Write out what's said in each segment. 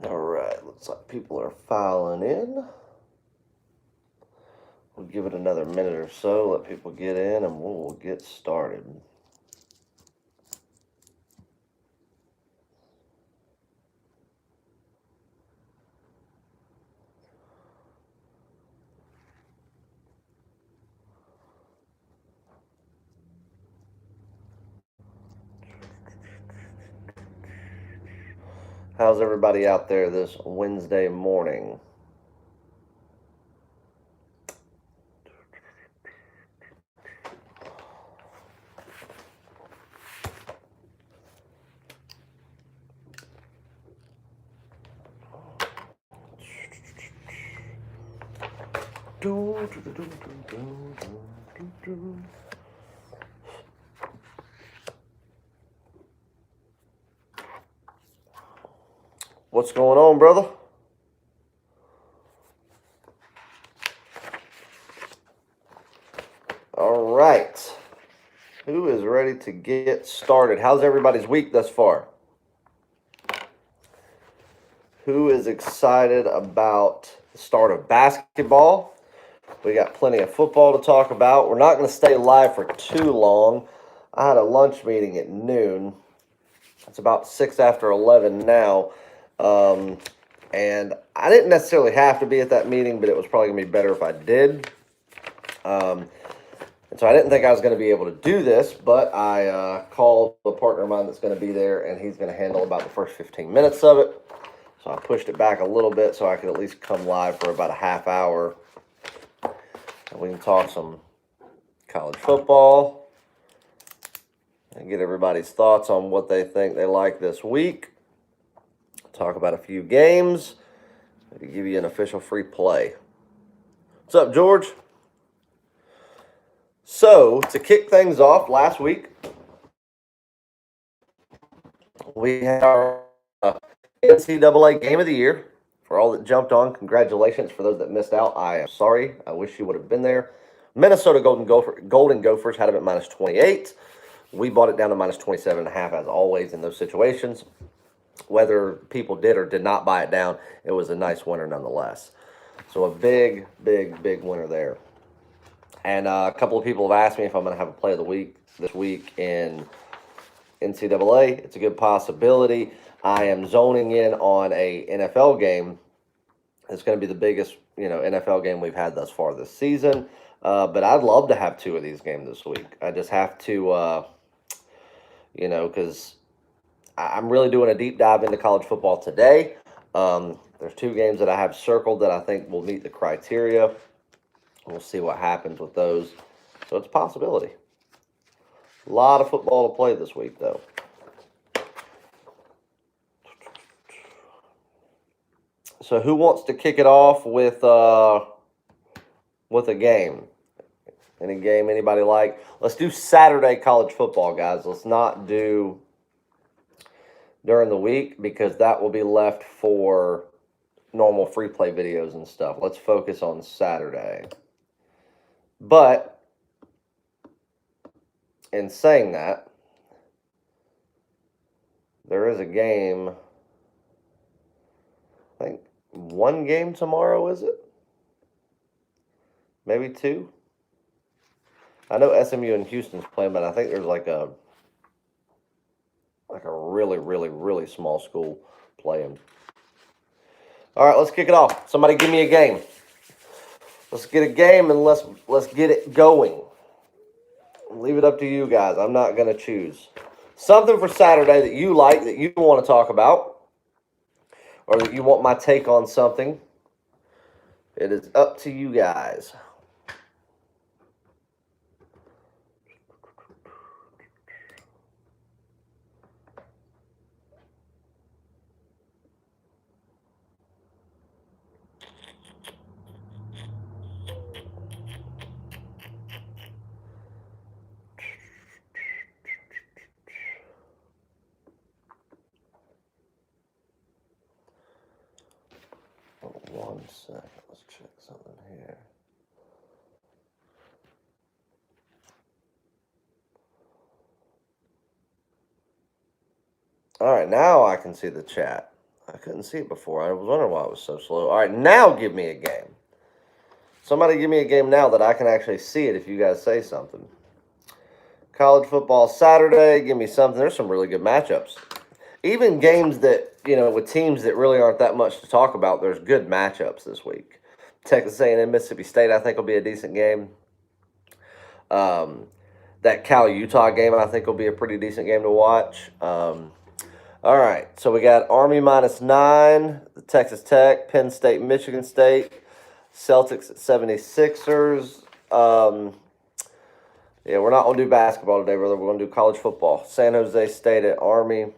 All right, looks like people are filing in. We'll give it another minute or so, let people get in, and we'll get started. How's everybody out there this Wednesday morning? What's going on, brother? All right. Who is ready to get started? How's everybody's week thus far? Who is excited about the start of basketball? We got plenty of football to talk about. We're not going to stay live for too long. I had a lunch meeting at noon. It's about 6 after 11 now. And I didn't necessarily have to be at that meeting, but it was probably going to be better if I did. And so I didn't think I was going to be able to do this, but I called a partner of mine that's going to be there, and he's going to handle about the first 15 minutes of it. So I pushed it back a little bit so I could at least come live for about a half hour. And we can talk some college football and get everybody's thoughts on what they think they like this week. Talk about a few games. Maybe give you an official free play. What's up, George? So, to kick things off, last week, we had our NCAA Game of the Year. For all that jumped on, congratulations. For those that missed out, I am sorry. I wish you would have been there. Minnesota Golden Gophers had them at minus 28. We bought it down to minus 27.5, as always, in those situations. Whether people did or did not buy it down, it was a nice winner nonetheless. So a big, big, big winner there. And a couple of people have asked me if I'm going to have a play of the week this week in NCAA. It's a good possibility. I am zoning in on a NFL game. It's going to be the biggest, NFL game we've had thus far this season. But I'd love to have two of these games this week. I just have to, because I'm really doing a deep dive into college football today. There's two games that I have circled that I think will meet the criteria. We'll see what happens with those. So it's a possibility. A lot of football to play this week, though. So who wants to kick it off with a game? Any game anybody like? Let's do Saturday college football, guys. Let's not do during the week because that will be left for normal free play videos and stuff. Let's focus on Saturday. But in saying that, there is a game, I think one game tomorrow, is it? Maybe two? I know SMU and Houston's playing, but I think there's like a really, really, really small school playing. All right, let's kick it off. Somebody give me a game. Let's get a game and let's get it going. Leave it up to you guys. I'm not going to choose. Something for Saturday that you like, that you want to talk about. or that you want my take on something, it is up to you guys. One second, let's check something here. All right, now I can see the chat. I couldn't see it before. I was wondering why it was so slow. All right, now give me a game. Somebody give me a game now that I can actually see it if you guys say something. College football Saturday, give me something. There's some really good matchups. Even games that, with teams that really aren't that much to talk about, there's good matchups this week. Texas A&M, Mississippi State, I think will be a decent game. That Cal-Utah game, I think will be a pretty decent game to watch. All right, so we got Army -9, Texas Tech, Penn State, Michigan State, Celtics at 76ers. Yeah, we're not going to do basketball today, brother. We're going to do college football. San Jose State at Army.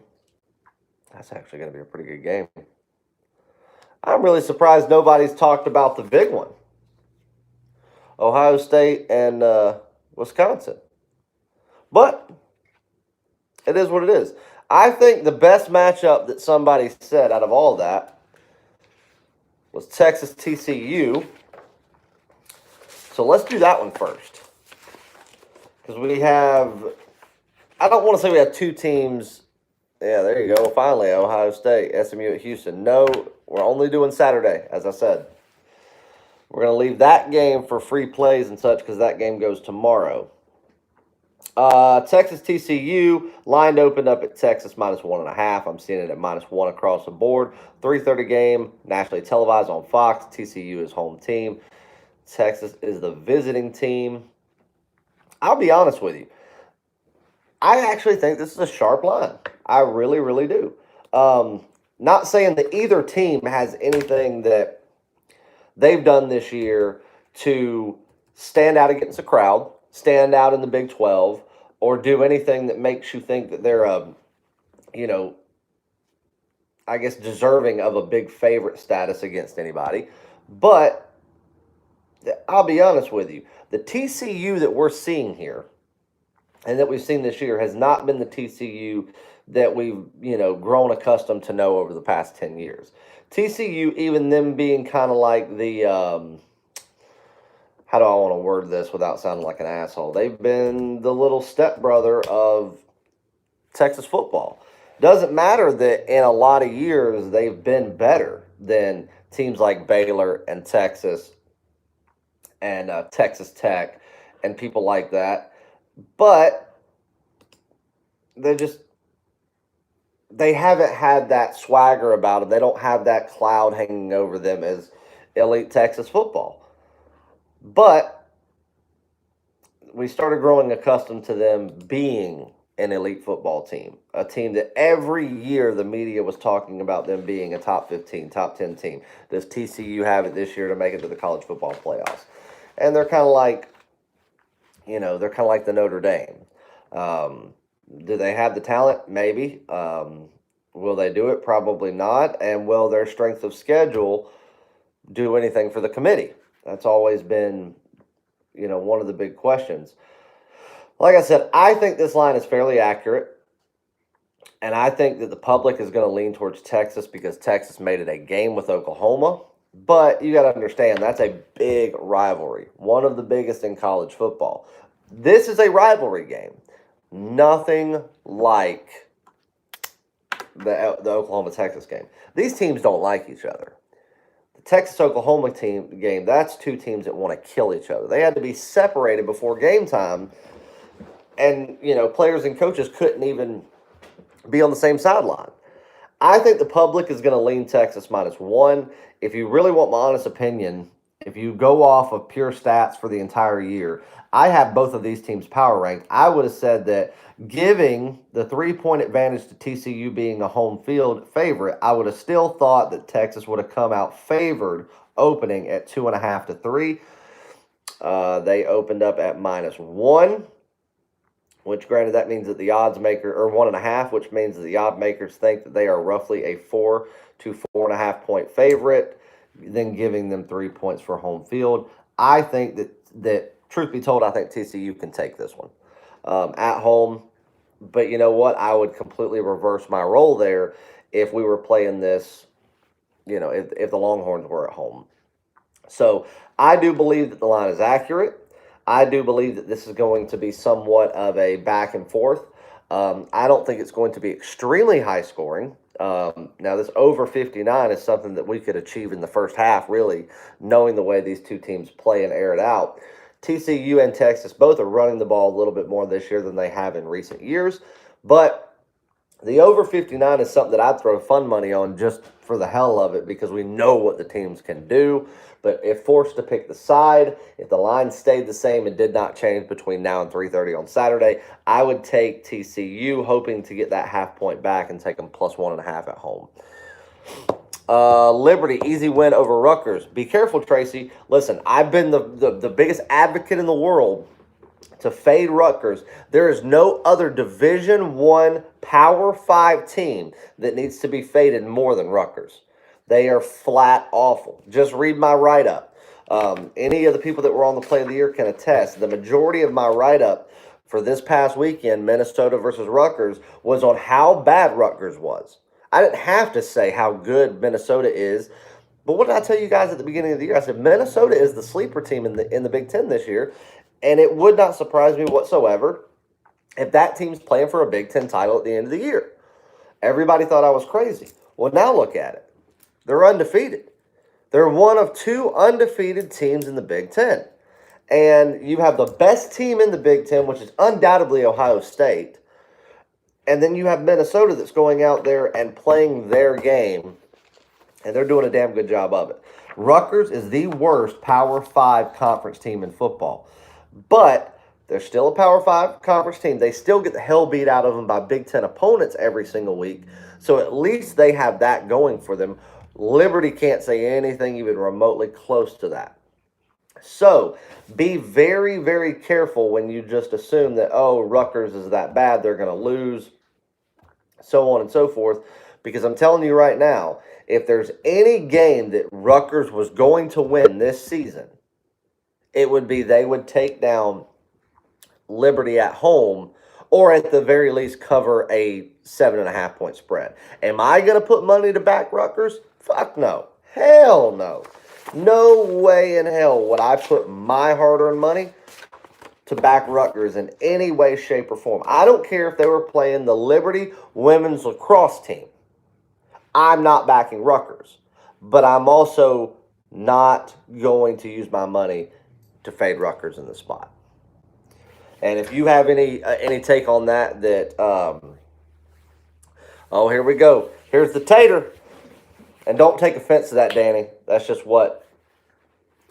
That's actually going to be a pretty good game. I'm really surprised nobody's talked about the big one. Ohio State and Wisconsin. But it is what it is. I think the best matchup that somebody said out of all that was Texas TCU. So let's do that one first. Because we have, I don't want to say we have two teams. Yeah, there you go. Finally, Ohio State, SMU at Houston. No, we're only doing Saturday, as I said. We're going to leave that game for free plays and such because that game goes tomorrow. Texas TCU, line opened up at Texas -1.5. I'm seeing it at -1 across the board. 3:30 game, nationally televised on Fox. TCU is home team. Texas is the visiting team. I'll be honest with you. I actually think this is a sharp line. I really, really do. Not saying that either team has anything that they've done this year to stand out against the crowd, stand out in the Big 12, or do anything that makes you think that they're I guess deserving of a big favorite status against anybody. But I'll be honest with you. The TCU that we're seeing here and that we've seen this year has not been the TCU that we've, grown accustomed to know over the past 10 years. TCU, even them being kind of like the, how do I want to word this without sounding like an asshole? They've been the little stepbrother of Texas football. Doesn't matter that in a lot of years they've been better than teams like Baylor and Texas and Texas Tech and people like that. But they haven't had that swagger about them. They don't have that cloud hanging over them as elite Texas football. But we started growing accustomed to them being an elite football team, a team that every year the media was talking about them being a top 15, top 10 team. Does TCU have it this year to make it to the college football playoffs? And they're kind of like, the Notre Dame. Do they have the talent? Maybe. Will they do it? Probably not. And will their strength of schedule do anything for the committee? That's always been, one of the big questions. Like I said, I think this line is fairly accurate. And I think that the public is going to lean towards Texas because Texas made it a game with Oklahoma. But you got to understand, that's a big rivalry, one of the biggest in college football. This is a rivalry game. Nothing like the Oklahoma-Texas game. These teams don't like each other. The Texas-Oklahoma game, that's two teams that want to kill each other. They had to be separated before game time, and, players and coaches couldn't even be on the same sideline. I think the public is going to lean Texas -1. If you really want my honest opinion, if you go off of pure stats for the entire year, I have both of these teams power ranked. I would have said that giving the 3-point advantage to TCU being a home field favorite, I would have still thought that Texas would have come out favored opening at 2.5 to 3. They opened up at -1, which granted that means that the odds maker, or 1.5, which means that the odd makers think that they are roughly a 4 to 4.5 point favorite, then giving them 3 points for home field. I think that truth be told, I think TCU can take this one at home. But you know what? I would completely reverse my role there if we were playing this, if the Longhorns were at home. So I do believe that the line is accurate. I do believe that this is going to be somewhat of a back and forth. I don't think it's going to be extremely high scoring. Now, this over 59 is something that we could achieve in the first half, really, knowing the way these two teams play and air it out. TCU and Texas both are running the ball a little bit more this year than they have in recent years. But the over 59 is something that I'd throw fun money on just for the hell of it because we know what the teams can do. But if forced to pick the side, if the line stayed the same and did not change between now and 3:30 on Saturday, I would take TCU, hoping to get that half point back and take them plus 1.5 at home. Liberty, easy win over Rutgers. Be careful, Tracy. Listen, I've been the biggest advocate in the world to fade Rutgers. There is no other Division I Power 5 team that needs to be faded more than Rutgers. They are flat awful. Just read my write-up. Any of the people that were on the Play of the Year can attest. The majority of my write-up for this past weekend, Minnesota versus Rutgers, was on how bad Rutgers was. I didn't have to say how good Minnesota is. But what did I tell you guys at the beginning of the year? I said Minnesota is the sleeper team in the Big Ten this year. And it would not surprise me whatsoever if that team's playing for a Big Ten title at the end of the year. Everybody thought I was crazy. Well, now look at it. They're undefeated. They're one of 2 undefeated teams in the Big Ten. And you have the best team in the Big Ten, which is undoubtedly Ohio State. And then you have Minnesota that's going out there and playing their game. And they're doing a damn good job of it. Rutgers is the worst Power 5 conference team in football. But they're still a Power 5 conference team. They still get the hell beat out of them by Big Ten opponents every single week. So at least they have that going for them. Liberty can't say anything even remotely close to that. So be very, very careful when you just assume that, oh, Rutgers is that bad, they're going to lose, so on and so forth. Because I'm telling you right now, if there's any game that Rutgers was going to win this season, it would be they would take down Liberty at home, or at the very least cover a 7.5 point spread. Am I going to put money to back Rutgers? Fuck no. Hell no. No way in hell would I put my hard-earned money to back Rutgers in any way, shape, or form. I don't care if they were playing the Liberty women's lacrosse team. I'm not backing Rutgers. But I'm also not going to use my money to fade Rutgers in the spot. And if you have any take on that, oh, here we go. Here's the tater. And don't take offense to that, Danny. That's just what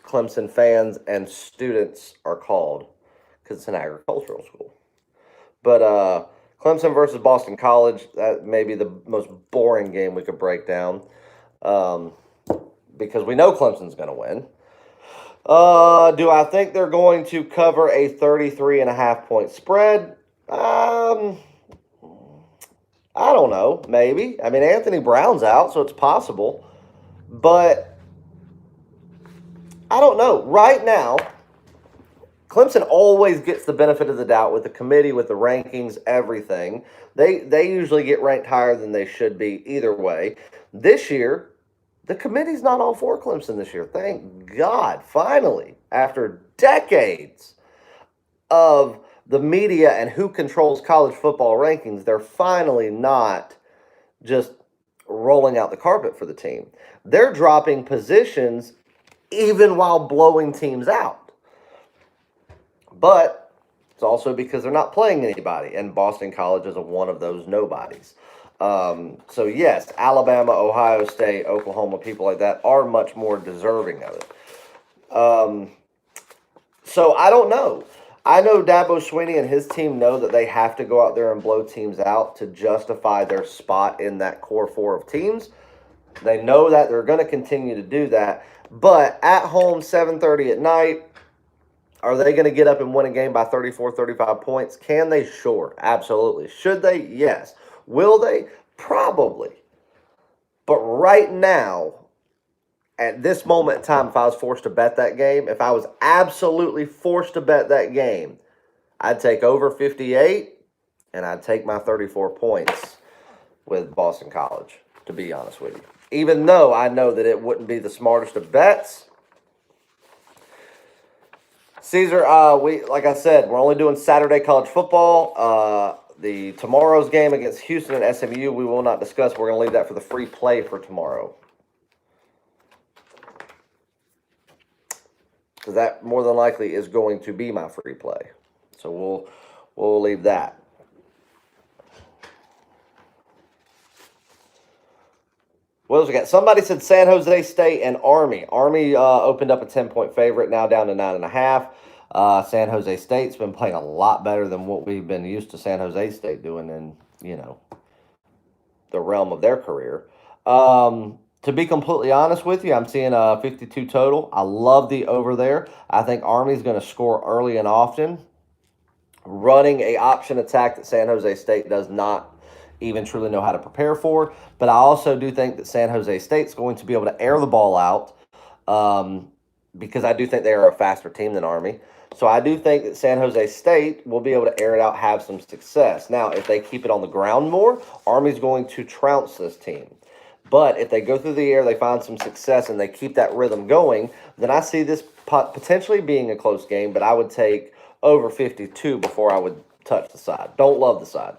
Clemson fans and students are called because it's an agricultural school. But Clemson versus Boston College, that may be the most boring game we could break down because we know Clemson's going to win. Do I think they're going to cover a 33.5 point spread? I don't know. Maybe. I mean, Anthony Brown's out, so it's possible. But I don't know. Right now, Clemson always gets the benefit of the doubt with the committee, with the rankings, everything. They usually get ranked higher than they should be either way. This year, the committee's not all for Clemson this year. Thank God. Finally, after decades of the media and who controls college football rankings, they're finally not just rolling out the carpet for the team. They're dropping positions even while blowing teams out. But it's also because they're not playing anybody, and Boston College is one of those nobodies. So yes, Alabama, Ohio State, Oklahoma, people like that are much more deserving of it. So I don't know. I know Dabo Swinney and his team know that they have to go out there and blow teams out to justify their spot in that core four of teams. They know that they're going to continue to do that. But at home, 7:30 at night, are they going to get up and win a game by 34, 35 points? Can they? Sure. Absolutely. Should they? Yes. Will they? Probably. But right now, at this moment in time, if I was forced to bet that game, if I was absolutely forced to bet that game, I'd take over 58 and I'd take my 34 points with Boston College, to be honest with you. Even though I know that it wouldn't be the smartest of bets. Caesar, like I said, we're only doing Saturday college football. The tomorrow's game against Houston and SMU, we will not discuss. We're going to leave that for the free play for tomorrow. Because that more than likely is going to be my free play. So we'll leave that. What else we got? Somebody said San Jose State and Army. Army opened up a 10-point favorite, now down to 9.5. San Jose State's been playing a lot better than what we've been used to San Jose State doing in, the realm of their career. To be completely honest with you, I'm seeing a 52 total. I love the over there. I think Army's going to score early and often, running a option attack that San Jose State does not even truly know how to prepare for. But I also do think that San Jose State's going to be able to air the ball out because I do think they are a faster team than Army. So I do think that San Jose State will be able to air it out, have some success. Now, if they keep it on the ground more, Army's going to trounce this team. But if they go through the air, they find some success, and they keep that rhythm going, then I see this potentially being a close game, but I would take over 52 before I would touch the side. Don't love the side.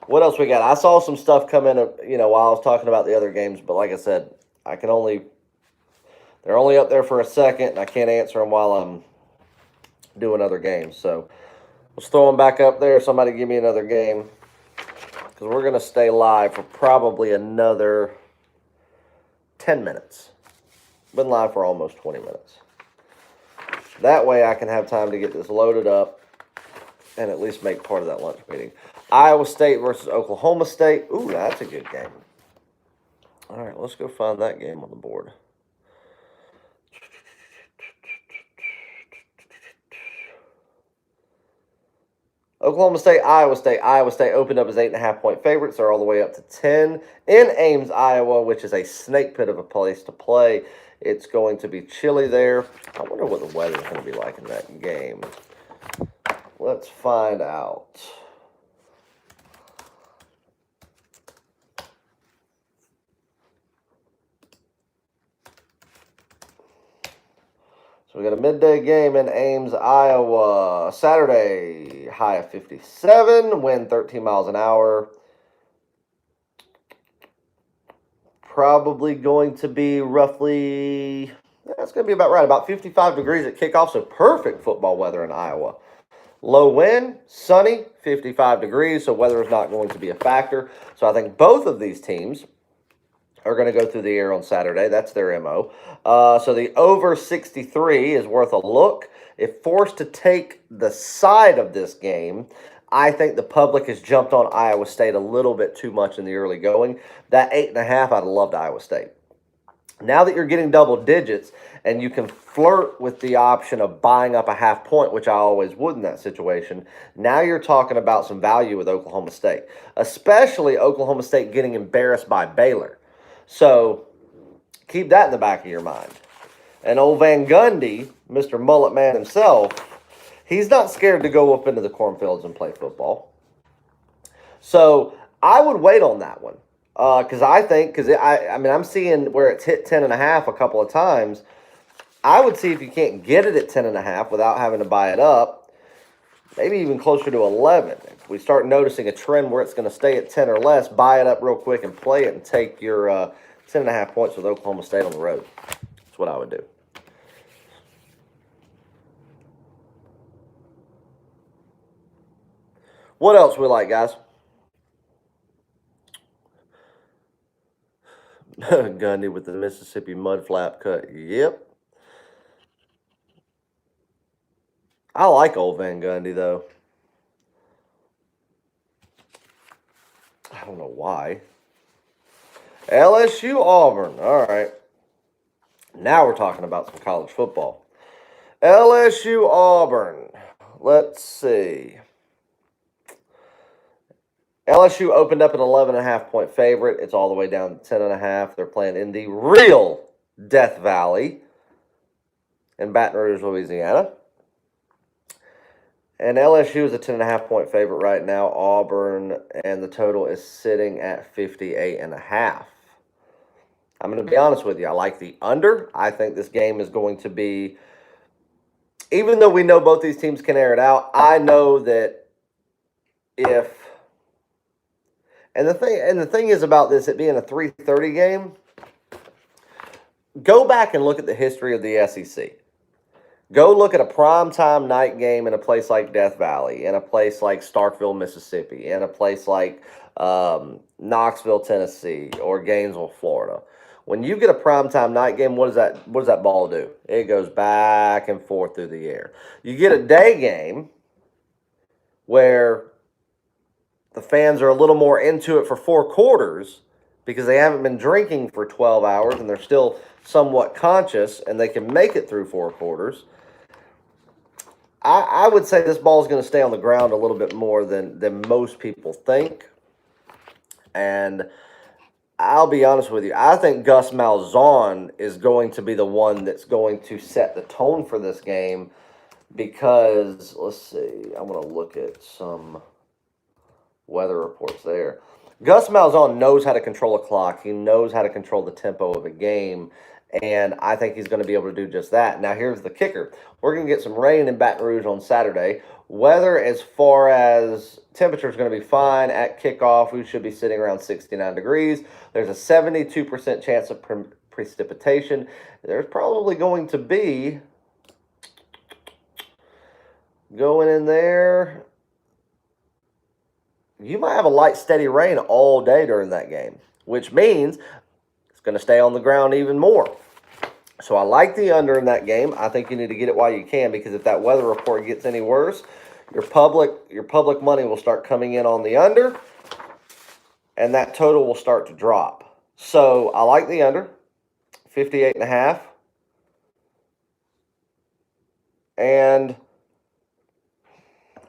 What else we got? I saw some stuff come in, while I was talking about the other games, but like I said, they're only up there for a second, and I can't answer them while I'm doing other games. So let's throw them back up there. Somebody give me another game, because we're going to stay live for probably another 10 minutes. Been live for almost 20 minutes. That way I can have time to get this loaded up and at least make part of that lunch meeting. Iowa State versus Oklahoma State. Ooh, that's a good game. All right, let's go find that game on the board. Oklahoma State, Iowa State. Iowa State opened up as 8.5-point favorites. They're all the way up to 10 in Ames, Iowa, which is a snake pit of a place to play. It's going to be chilly there. I wonder what the weather is going to be like in that game. Let's find out. So we got a midday game in Ames, Iowa. Saturday, high of 57, wind 13 miles an hour. Probably going to be roughly, that's going to be about right, about 55 degrees at kickoff, so perfect football weather in Iowa. Low wind, sunny, 55 degrees, so weather is not going to be a factor. So I think both of these teams are going to go through the air on Saturday. That's their MO. So the over 63 is worth a look. If forced to take the side of this game, I think the public has jumped on Iowa State a little bit too much in the early going. That 8.5, I'd have loved Iowa State. Now that you're getting double digits and you can flirt with the option of buying up a half point, which I always would in that situation, now you're talking about some value with Oklahoma State, especially Oklahoma State getting embarrassed by Baylor. So keep that in the back of your mind. And old Van Gundy, Mr. Mullet Man himself, he's not scared to go up into the cornfields and play football. So I would wait on that one. Because I'm seeing where it's hit 10.5 a couple of times. I would see if you can't get it at 10.5 without having to buy it up, maybe even closer to 11. If we start noticing a trend where it's going to stay at 10 or less, buy it up real quick and play it and take your 10.5 points with Oklahoma State on the road. That's what I would do. What else we like, guys? Van Gundy with the Mississippi mud flap cut. Yep. I like old Van Gundy, though. I don't know why. LSU Auburn. All right. Now we're talking about some college football. LSU Auburn. Let's see. LSU opened up an 11.5-point favorite. It's all the way down to 10.5. They're playing in the real Death Valley in Baton Rouge, Louisiana. And LSU is a 10.5-point favorite right now. Auburn, and the total is sitting at 58.5. I'm going to be honest with you. I like the under. I think this game is going to be, even though we know both these teams can air it out, I know that if, and the thing is about this, it being a 3:30 game, go back and look at the history of the SEC. Go look at a primetime night game in a place like Death Valley, in a place like Starkville, Mississippi, in a place like Knoxville, Tennessee, or Gainesville, Florida. When you get a primetime night game, what does that ball do? It goes back and forth through the air. You get a day game where the fans are a little more into it for 4 quarters because they haven't been drinking for 12 hours and they're still somewhat conscious and they can make it through 4 quarters. I would say this ball is going to stay on the ground a little bit more than most people think. And I'll be honest with you. I think Gus Malzahn is going to be the one that's going to set the tone for this game because, let's see, I'm going to look at some weather reports there. Gus Malzahn knows how to control a clock. He knows how to control the tempo of a game, and I think he's going to be able to do just that. Now, here's the kicker. We're going to get some rain in Baton Rouge on Saturday. Weather, as far as temperature, is going to be fine. At kickoff, we should be sitting around 69 degrees. There's a 72% chance of precipitation. There's probably going to be, going in there, you might have a light, steady rain all day during that game, which means it's going to stay on the ground even more. So I like the under in that game. I think you need to get it while you can because if that weather report gets any worse, your public money will start coming in on the under, and that total will start to drop. So I like the under, 58.5. And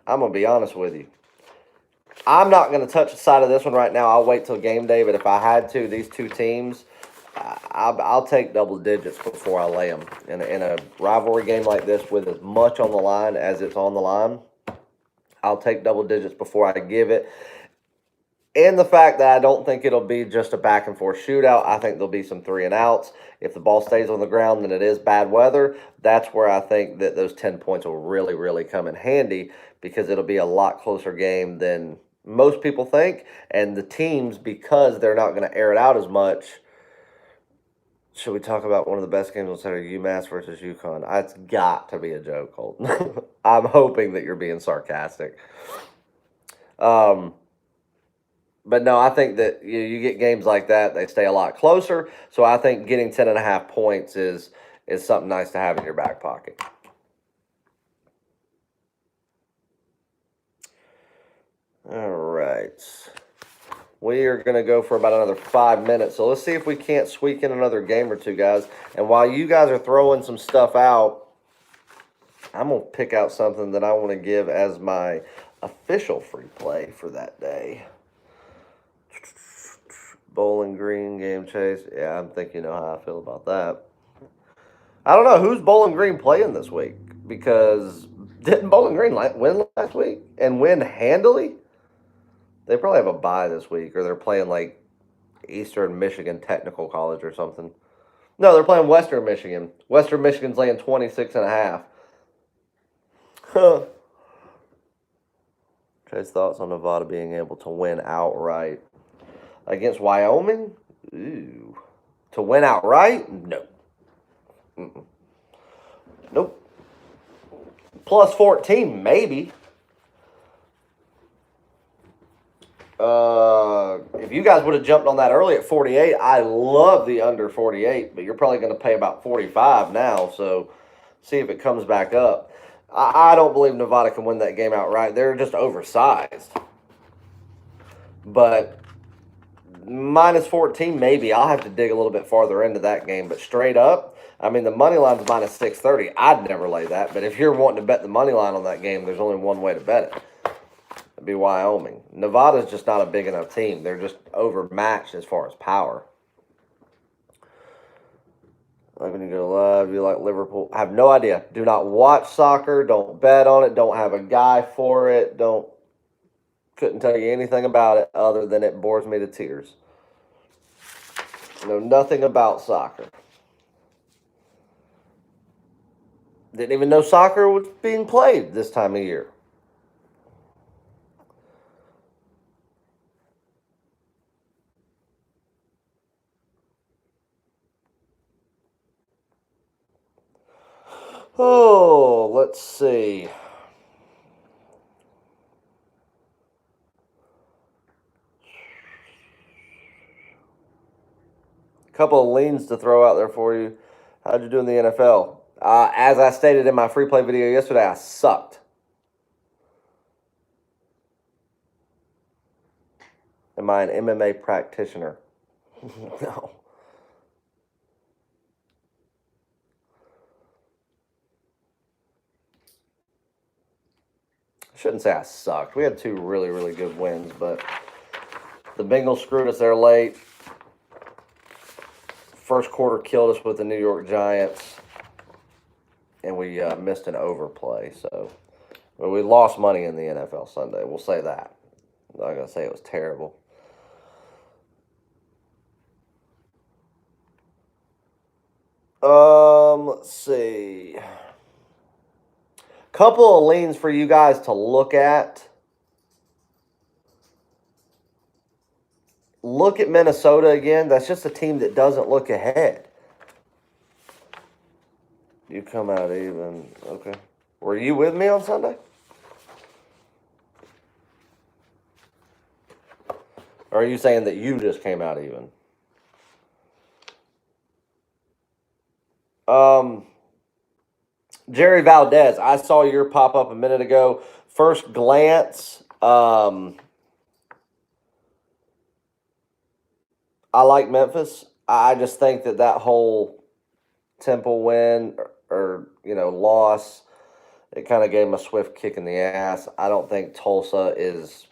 I'm going to be honest with you. I'm not going to touch the side of this one right now. I'll wait till game day, but if I had to, these two teams, I'll take double digits before I lay them. In a rivalry game like this with as much on the line as it's on the line, I'll take double digits before I give it. And the fact that I don't think it'll be just a back-and-forth shootout, I think there'll be some 3-and-outs. If the ball stays on the ground and it is bad weather, that's where I think that those 10 points will really, really come in handy because it'll be a lot closer game than most people think. And the teams, because they're not going to air it out as much, should we talk about one of the best games on Saturday, UMass versus UConn? It's got to be a joke, Colton. I'm hoping that you're being sarcastic. But no, I think that you get games like that, they stay a lot closer. So I think getting 10.5 points is something nice to have in your back pocket. All right. We are going to go for about another 5 minutes. So let's see if we can't squeak in another game or two, guys. And while you guys are throwing some stuff out, I'm going to pick out something that I want to give as my official free play for that day. Bowling Green game chase. Yeah, I think you know how I feel about that. I don't know. Who's Bowling Green playing this week? Because didn't Bowling Green win last week and win handily? They probably have a bye this week, or they're playing like Eastern Michigan Technical College or something. No, they're playing Western Michigan. Western Michigan's laying 26.5. Huh. Trey's thoughts on Nevada being able to win outright against Wyoming? Ooh. To win outright? No. Mm-mm. Nope. Plus 14, maybe. If you guys would have jumped on that early at 48, I love the under 48, but you're probably going to pay about 45 now. So see if it comes back up. I don't believe Nevada can win that game outright. They're just oversized. But minus 14, maybe. I'll have to dig a little bit farther into that game. But straight up, I mean, the money line's minus 630. I'd never lay that. But if you're wanting to bet the money line on that game, there's only one way to bet it. It'd be Wyoming. Nevada's just not a big enough team. They're just overmatched as far as power. I'm going to go live. You like Liverpool? I have no idea. Do not watch soccer. Don't bet on it. Don't have a guy for it. Couldn't tell you anything about it other than it bores me to tears. Know nothing about soccer. Didn't even know soccer was being played this time of year. Oh, let's see. Couple of leans to throw out there for you. How'd you do in the NFL? As I stated in my free play video yesterday, I sucked. Am I an MMA practitioner? No. I shouldn't say I sucked. We had two really, really good wins, but the Bengals screwed us there late. First quarter killed us with the New York Giants, and we missed an overplay. So we lost money in the NFL Sunday. We'll say that. I'm not going to say it was terrible. Let's see. Couple of leans for you guys to look at. Look at Minnesota again. That's just a team that doesn't look ahead. You come out even. Okay. Were you with me on Sunday? Or are you saying that you just came out even? Jerry Valdez, I saw your pop up a minute ago. First glance, I like Memphis. I just think that whole Temple win or loss, it kind of gave them a swift kick in the ass. I don't think Tulsa is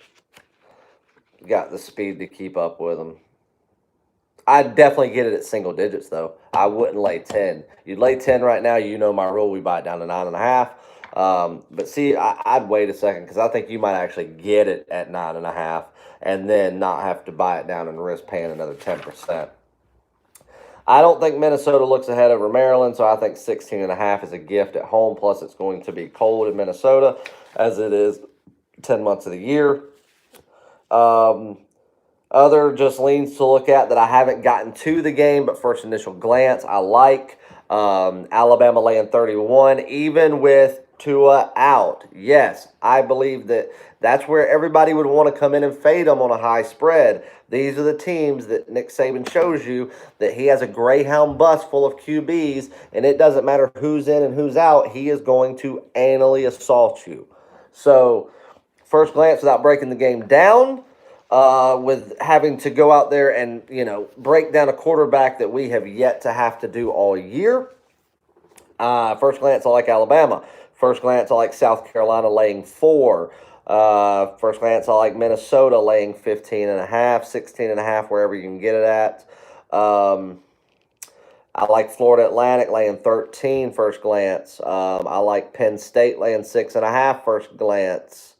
got the speed to keep up with them. I'd definitely get it at single digits, though. I wouldn't lay 10. You'd lay 10 right now. You know my rule. We buy it down to 9.5. But see, I'd wait a second because I think you might actually get it at 9.5 and then not have to buy it down and risk paying another 10%. I don't think Minnesota looks ahead over Maryland, so I think 16.5 is a gift at home. Plus, it's going to be cold in Minnesota, as it is 10 months of the year. Other just leans to look at that I haven't gotten to the game, but first initial glance, I like Alabama laying 31, even with Tua out. Yes, I believe that's where everybody would want to come in and fade them on a high spread. These are the teams that Nick Saban shows you that he has a Greyhound bus full of QBs, and it doesn't matter who's in and who's out. He is going to anally assault you. So, first glance, without breaking the game down, with having to go out there and, break down a quarterback that we have yet to have to do all year. First glance, I like Alabama. First glance, I like South Carolina laying 4. First glance, I like Minnesota laying 15.5, 16.5, wherever you can get it at. I like Florida Atlantic laying 13, first glance. I like Penn State laying 6.5, first glance.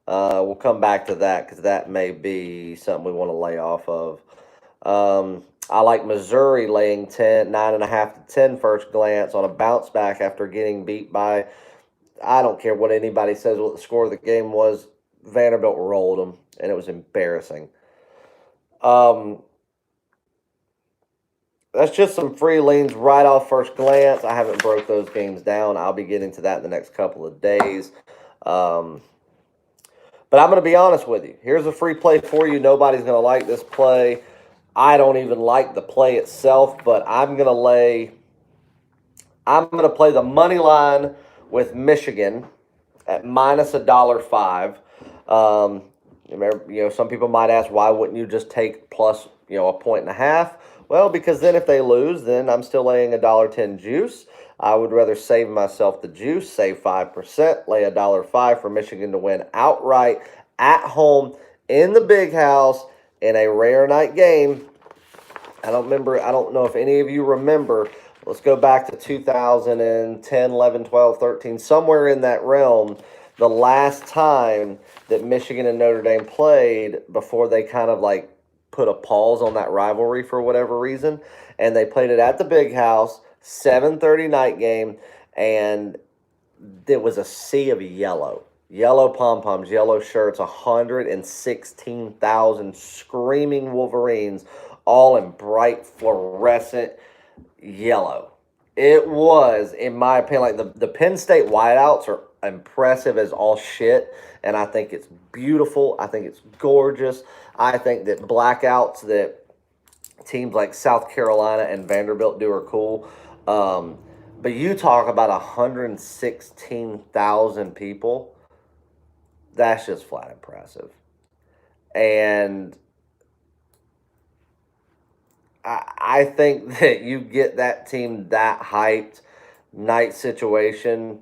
We'll come back to that because that may be something we want to lay off of. I like Missouri laying 9.5 to 10 first glance on a bounce back after getting beat by, I don't care what anybody says what the score of the game was. Vanderbilt rolled them, and it was embarrassing. That's just some free leans right off first glance. I haven't broke those games down. I'll be getting to that in the next couple of days. But I'm going to be honest with you. Here's a free play for you. Nobody's going to like this play. I don't even like the play itself, but I'm going to play the money line with Michigan at minus $1.05. Some people might ask, why wouldn't you just take plus, a 1.5? Well, because then if they lose, then I'm still laying $1.10 juice. I would rather save myself the juice, save 5%, lay $1.05 for Michigan to win outright at home in the big house in a rare night game. I don't know if any of you remember. Let's go back to 2010, 11, 12, 13, somewhere in that realm, the last time that Michigan and Notre Dame played before they kind of like put a pause on that rivalry for whatever reason. And they played it at the big house, 7:30 night game, and there was a sea of yellow pom-poms, yellow shirts, 116,000 screaming Wolverines, all in bright fluorescent yellow. It was, in my opinion, like the Penn State whiteouts are impressive as all shit, and I think it's beautiful. I think it's gorgeous. I think that blackouts that teams like South Carolina and Vanderbilt do are cool. But you talk about 116,000 people, that's just flat impressive. And I think that you get that team that hyped, night situation,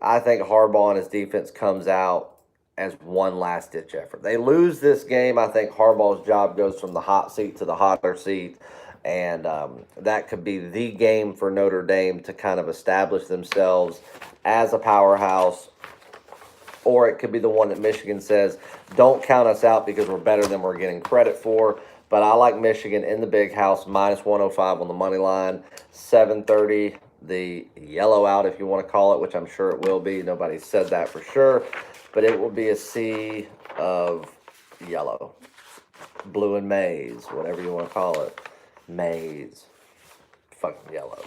I think Harbaugh and his defense comes out as one last-ditch effort. They lose this game, I think Harbaugh's job goes from the hot seat to the hotter seat, and that could be the game for Notre Dame to kind of establish themselves as a powerhouse, or it could be the one that Michigan says, don't count us out because we're better than we're getting credit for. But I like Michigan in the big house, minus 105 on the money line, 7:30, the yellow out, if you want to call it, which I'm sure it will be. Nobody said that for sure. But it will be a sea of yellow, blue and maize, whatever you want to call it. Maize. Fucking yellow.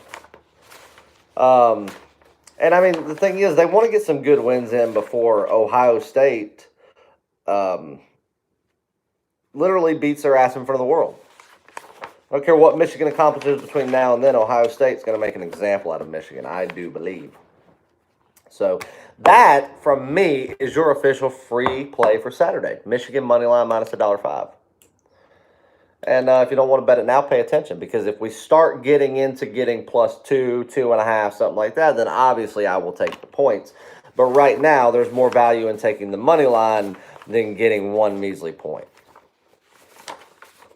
And I mean, the thing is, they want to get some good wins in before Ohio State literally beats their ass in front of the world. I don't care what Michigan accomplishes between now and then, Ohio State's going to make an example out of Michigan, I do believe. So that, from me, is your official free play for Saturday. Michigan money line minus $1.05. And if you don't want to bet it now, pay attention, because if we start getting into getting plus 2, 2.5, something like that, then obviously I will take the points. But right now, there's more value in taking the money line than getting one measly point.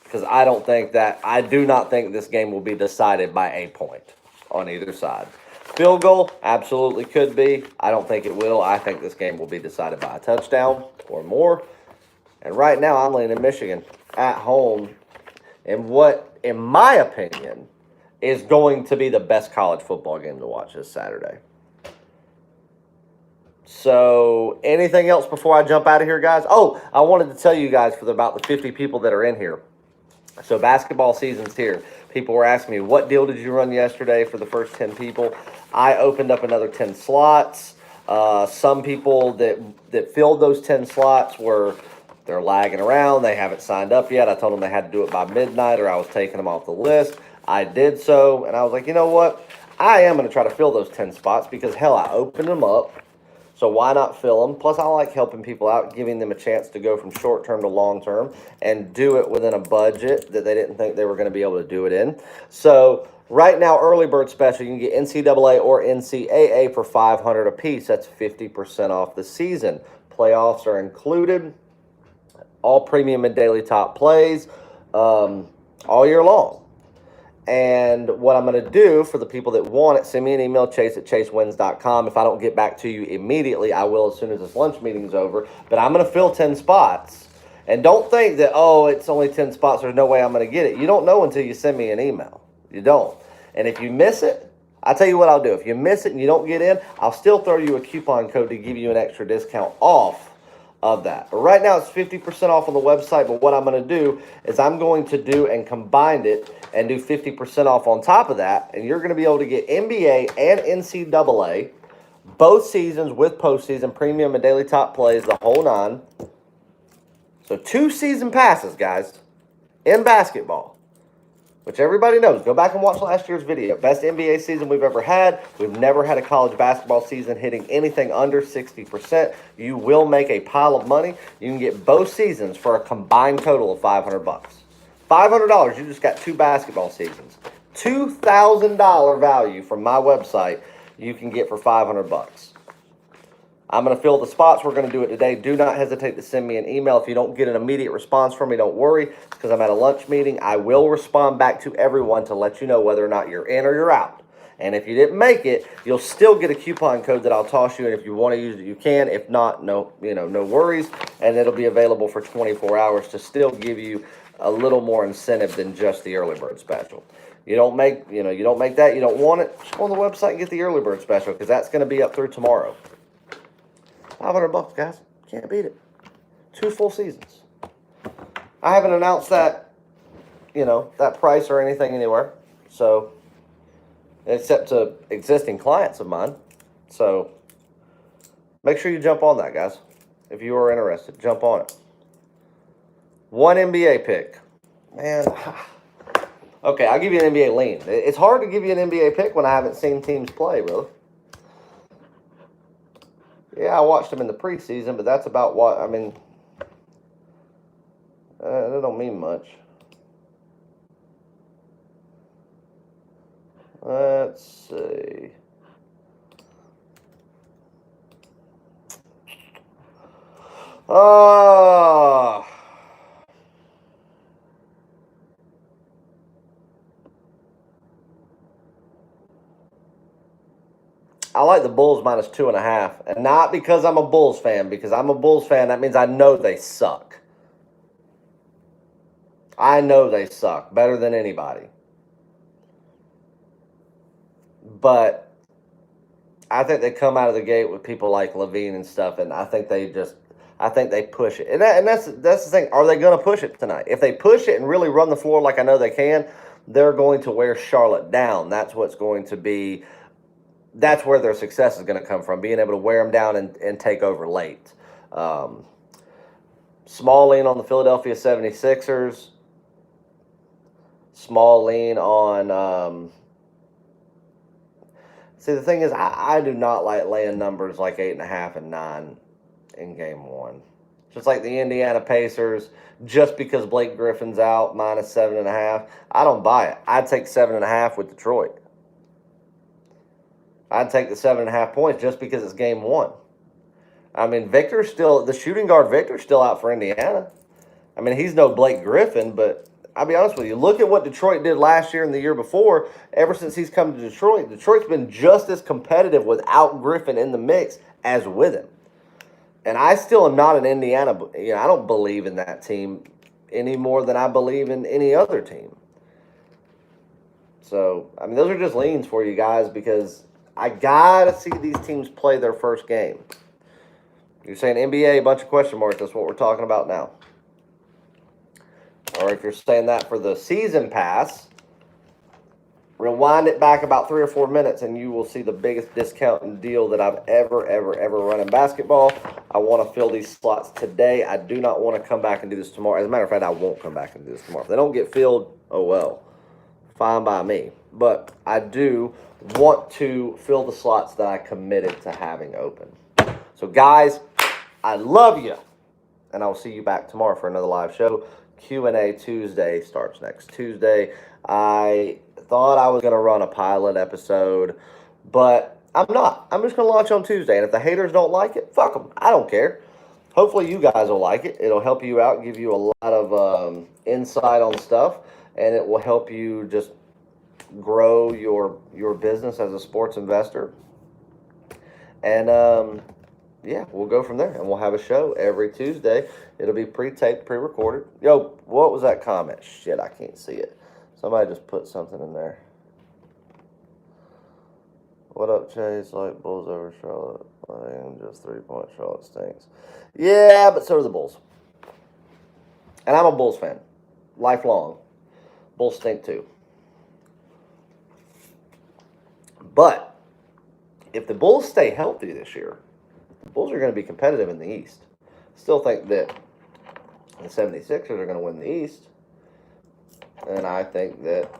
Because I do not think this game will be decided by a point on either side. Field goal, absolutely could be. I don't think it will. I think this game will be decided by a touchdown or more. And right now, I'm leaning Michigan at home in what, in my opinion, is going to be the best college football game to watch this Saturday. So, anything else before I jump out of here, guys? Oh, I wanted to tell you guys for about the 50 people that are in here. So, basketball season's here. People were asking me, what deal did you run yesterday for the first 10 people? I opened up another 10 slots. Some people that filled those 10 slots they're lagging around. They haven't signed up yet. I told them they had to do it by midnight or I was taking them off the list. I did so, and I was like, you know what? I am going to try to fill those 10 spots because, hell, I opened them up. So why not fill them? Plus, I like helping people out, giving them a chance to go from short-term to long-term and do it within a budget that they didn't think they were going to be able to do it in. So right now, early bird special, you can get NCAA or NCAA for $500 a piece. That's 50% off the season. Playoffs are included. All premium and daily top plays all year long. And what I'm going to do for the people that want it, send me an email, chase@chasewins.com. If I don't get back to you immediately, I will as soon as this lunch meeting is over. But I'm going to fill 10 spots. And don't think that, it's only 10 spots, there's no way I'm going to get it. You don't know until you send me an email. You don't. And if you miss it, I'll tell you what I'll do. If you miss it and you don't get in, I'll still throw you a coupon code to give you an extra discount off of that. But right now it's 50% off on the website, but what I'm going to do is I'm going to do and combine it and do 50% off on top of that, and you're going to be able to get NBA and NCAA, both seasons with postseason, premium and daily top plays, the whole nine, So 2 season passes, guys, in basketball, which everybody knows. Go back and watch last year's video. Best NBA season we've ever had. We've never had a college basketball season hitting anything under 60%. You will make a pile of money. You can get both seasons for a combined total of $500. $500, you just got 2 basketball seasons. $2,000 value from my website you can get for $500. I'm going to fill the spots. We're going to do it today. Do not hesitate to send me an email. If you don't get an immediate response from me, don't worry, because I'm at a lunch meeting. I will respond back to everyone to let you know whether or not you're in or you're out. And if you didn't make it, you'll still get a coupon code that I'll toss you. And if you want to use it, you can. If not, no worries. And it'll be available for 24 hours to still give you a little more incentive than just the early bird special. You don't make that, you don't want it, just go on the website and get the early bird special, because that's going to be up through tomorrow. $500, guys. Can't beat it. 2 full seasons. I haven't announced that, that price or anything anywhere. So, except to existing clients of mine. So, make sure you jump on that, guys. If you are interested, jump on it. 1 NBA pick. Man. Okay, I'll give you an NBA lean. It's hard to give you an NBA pick when I haven't seen teams play, really. Yeah, I watched them in the preseason, but that's about what, that don't mean much. Let's see. I like the Bulls minus 2.5, and not because I'm a Bulls fan. Because I'm a Bulls fan, that means I know they suck. I know they suck better than anybody. But I think they come out of the gate with people like Levine and stuff, and I think they push it. And that's the thing. Are they going to push it tonight? If they push it and really run the floor like I know they can, they're going to wear Charlotte down. That's what's going to be. That's where their success is going to come from, being able to wear them down and take over late. Small lean on the Philadelphia 76ers. Small lean on... See, the thing is, I do not like laying numbers like 8.5 and 9 in game 1. Just like the Indiana Pacers, just because Blake Griffin's out, minus 7.5. I don't buy it. I'd take 7.5 with Detroit. I'd take the 7.5 points just because it's game 1. The shooting guard Victor's still out for Indiana. He's no Blake Griffin, but I'll be honest with you. Look at what Detroit did last year and the year before. Ever since he's come to Detroit, Detroit's been just as competitive without Griffin in the mix as with him. And I still am not an Indiana. I don't believe in that team any more than I believe in any other team. So, those are just leans for you guys, because I gotta see these teams play their first game. You're saying NBA, a bunch of question marks. That's what we're talking about now. Or if you're saying that for the season pass, rewind it back about 3 or 4 minutes and you will see the biggest discount and deal that I've ever run in basketball. I want to fill these slots today. I do not want to come back and do this tomorrow. As a matter of fact, I won't come back and do this tomorrow. If they don't get filled, oh well. Fine by me. But I do want to fill the slots that I committed to having open. So, guys, I love you. And I'll see you back tomorrow for another live show. Q&A Tuesday starts next Tuesday. I thought I was going to run a pilot episode, but I'm not. I'm just going to launch on Tuesday. And if the haters don't like it, fuck them. I don't care. Hopefully you guys will like it. It'll help you out, give you a lot of insight on stuff, and it will help you just grow your business as a sports investor. And we'll go from there, and we'll have a show every Tuesday. It'll be pre-taped, pre-recorded. Yo, what was that comment? Shit, I can't see it. Somebody just put something in there. What up, Chase? Like Bulls over Charlotte. Playing just 3-point. Charlotte stinks. Yeah, but so are the Bulls. And I'm a Bulls fan. Lifelong. Bulls stink too. But if the Bulls stay healthy this year, the Bulls are going to be competitive in the East. Still think that The 76ers are going to win the East. And I think that,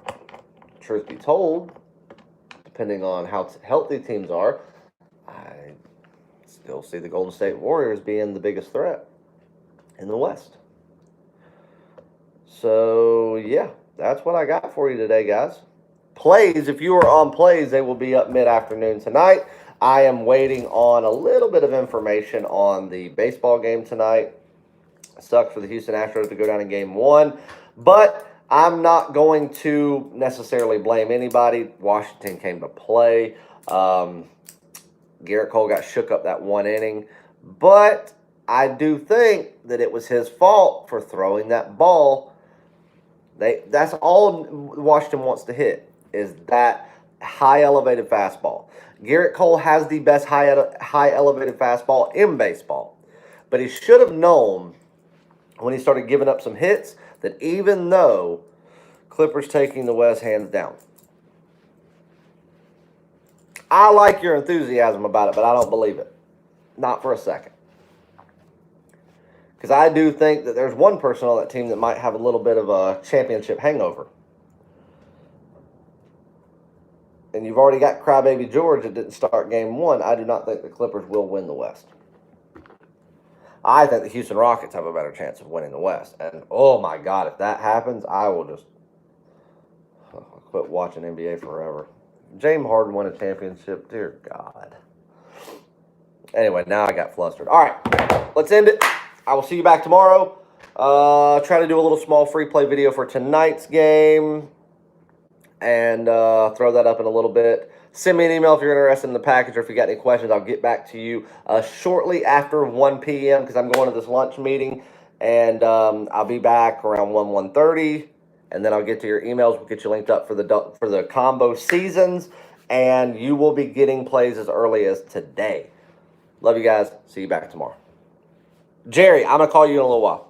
truth be told, depending on how healthy teams are, I still see the Golden State Warriors being the biggest threat in the West. So, yeah, that's what I got for you today, guys. Plays, if you are on plays, they will be up mid-afternoon tonight. I am waiting on a little bit of information on the baseball game tonight. It sucks for the Houston Astros to go down in game 1, but I'm not going to necessarily blame anybody. Washington came to play. Garrett Cole got shook up that one inning, but I do think that it was his fault for throwing that ball. That's all Washington wants to hit, is that high elevated fastball. Garrett Cole has the best high elevated fastball in baseball, but he should have known when he started giving up some hits that even though Clippers taking the West hands down. I like your enthusiasm about it, but I don't believe it. Not for a second. Because I do think that there's one person on that team that might have a little bit of a championship hangover. And you've already got Crybaby George that didn't start game 1. I do not think the Clippers will win the West. I think the Houston Rockets have a better chance of winning the West. And, oh my God, if that happens, I will just quit watching NBA forever. James Harden won a championship. Dear God. Anyway, now I got flustered. All right, let's end it. I will see you back tomorrow. Try to do a little small free play video for tonight's game. And throw that up in a little bit. Send me an email if you're interested in the package or if you got any questions. I'll get back to you shortly after 1 p.m. because I'm going to this lunch meeting. And I'll be back around 1:30. And then I'll get to your emails. We'll get you linked up for the combo seasons. And you will be getting plays as early as today. Love you guys. See you back tomorrow. Jerry, I'm going to call you in a little while.